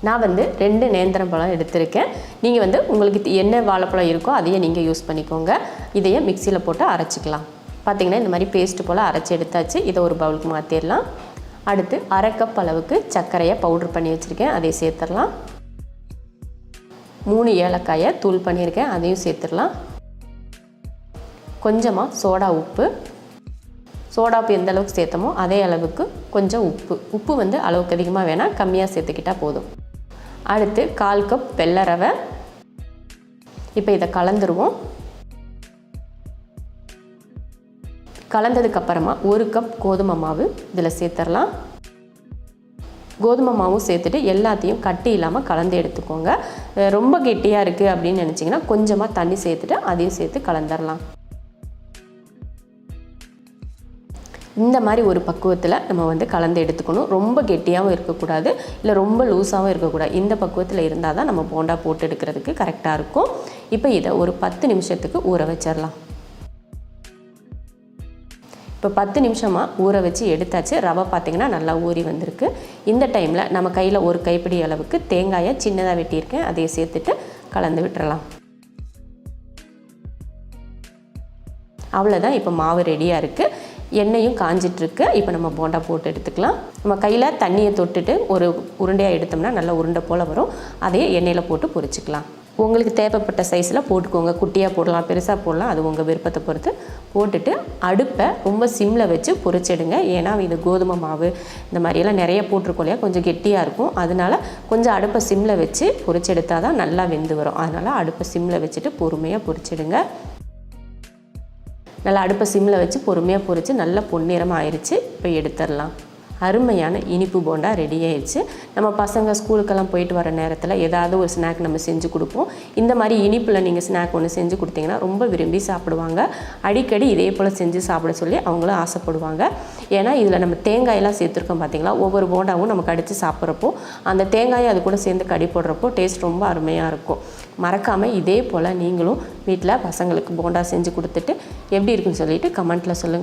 நான் வந்து 2 நேந்திரம் பழம் எடுத்திருக்கேன். நீங்கள் வந்து உங்களுக்கு என்ன வாழைப்பழம் இருக்கோ அதையே நீங்கள் யூஸ் பண்ணிக்கோங்க. இதையே மிக்சியில் போட்டு அரைச்சிக்கலாம். பார்த்திங்கன்னா இந்த மாதிரி பேஸ்ட்டு போல் அரைச்சி எடுத்தாச்சு. இதை ஒரு பவுலுக்கு மாற்றிடலாம். அடுத்து 1/2 கப் அளவுக்கு சர்க்கரையை பவுடர் பண்ணி வச்சுருக்கேன், அதை சேர்த்துடலாம். 3 ஏலக்காயை தூள் பண்ணியிருக்கேன், அதையும் சேர்த்துடலாம். கொஞ்சமாக சோடா உப்பு. சோடா உப்பு எந்த அளவுக்கு சேர்த்தமோ அதே அளவுக்கு கொஞ்சம் உப்பு வந்து அளவுக்கு அதிகமாக வேணாம், கம்மியாக சேர்த்துக்கிட்டால் போதும். அடுத்து 1/4 கப் வெள்ளை ரவை. இப்போ இதை கலந்துருவோம். கலந்ததுக்கப்புறமா 1 கப் கோதுமை மாவு இதில் சேர்த்துடலாம். கோதுமை மாவும் சேர்த்துட்டு எல்லாத்தையும் கட்டி இல்லாமல் கலந்து எடுத்துக்கோங்க. ரொம்ப கெட்டியாக இருக்குது அப்படின்னு நினச்சிங்கன்னா கொஞ்சமாக தண்ணி சேர்த்துட்டு அதையும் சேர்த்து கலந்துடலாம். இந்த மாதிரி ஒரு பக்குவத்தில் நம்ம வந்து கலந்து எடுத்துக்கணும். ரொம்ப கெட்டியாகவும் இருக்கக்கூடாது, இல்லை ரொம்ப லூஸாகவும் இருக்கக்கூடாது. இந்த பக்குவத்தில் இருந்தால் தான் நம்ம போண்டா போட்டு எடுக்கிறதுக்கு கரெக்டாக இருக்கும். இப்போ இதை ஒரு 10 நிமிஷத்துக்கு ஊற வச்சிடலாம். இப்போ 10 நிமிஷமாக ஊற வச்சு எடுத்தாச்சு. ரவை பார்த்திங்கன்னா நல்லா ஊறி வந்திருக்கு. இந்த டைமில் நம்ம கையில் ஒரு கைப்பிடி அளவுக்கு தேங்காயை சின்னதாக வெட்டியிருக்கேன், அதையை சேர்த்துட்டு கலந்து விட்டுறலாம். அவ்வளோதான், இப்போ மாவு ரெடியாக இருக்குது. எண்ணெயும் காஞ்சிட்ருக்கு. இப்போ நம்ம போண்டா போட்டு எடுத்துக்கலாம். நம்ம கையில் தண்ணியை தொட்டுட்டு ஒரு உருண்டையாக எடுத்தோம்னா நல்லா உருண்டை போல் வரும். அதையே எண்ணெயில் போட்டு பொரிச்சிக்கலாம். உங்களுக்கு தேவைப்பட்ட சைஸில் போட்டுக்கோங்க. குட்டியாக போடலாம், பெருசாக போடலாம், அது உங்கள் விருப்பத்தை பொறுத்து போட்டுட்டு அடுப்பை ரொம்ப சிம்மில் வச்சு பொரிச்சிடுங்க. ஏன்னா இது கோதுமை மாவு இந்த மாதிரியெல்லாம் நிறைய போட்டிருக்கோம் இல்லையா, கொஞ்சம் கெட்டியாக இருக்கும். அதனால் கொஞ்சம் அடுப்பை சிம்மில் வச்சு பொரிச்செடுத்தால் தான் நல்லா வெந்து வரும். அதனால் அடுப்பை சிம்மில் வச்சுட்டு பொறுமையாக பொரிச்சிடுங்க. நல்லா அடுப்பை சிம்மில் வச்சு பொறுமையாக பொரித்து நல்லா பொன்னிறமாக ஆயிடுச்சு. இப்போ எடுத்துடலாம். அருமையான இனிப்பு போண்டா ரெடி ஆயிடுச்சு. நம்ம பசங்க ஸ்கூலுக்கெல்லாம் போயிட்டு வர நேரத்தில் ஏதாவது ஒரு ஸ்நாக் நம்ம செஞ்சு கொடுப்போம். இந்த மாதிரி இனிப்பில் நீங்கள் ஸ்நாக் ஒன்று செஞ்சு கொடுத்தீங்கன்னா ரொம்ப விரும்பி சாப்பிடுவாங்க. அடிக்கடி இதே போல் செஞ்சு சாப்பிட சொல்லி அவங்களும் ஆசைப்படுவாங்க. ஏன்னா இதில் நம்ம தேங்காயெல்லாம் சேர்த்துருக்கோம் பார்த்திங்களா. ஒவ்வொரு போண்டாவும் நம்ம கடித்து சாப்பிட்றப்போ அந்த தேங்காயை அது கூட சேர்ந்து கடி போடுறப்போ டேஸ்ட் ரொம்ப அருமையாக இருக்கும். மறக்காமல் இதே போல் நீங்களும் வீட்டில் பசங்களுக்கு போண்டா செஞ்சு கொடுத்துட்டு எப்படி இருக்குன்னு சொல்லிட்டு கமெண்ட்டில் சொல்லுங்கள்.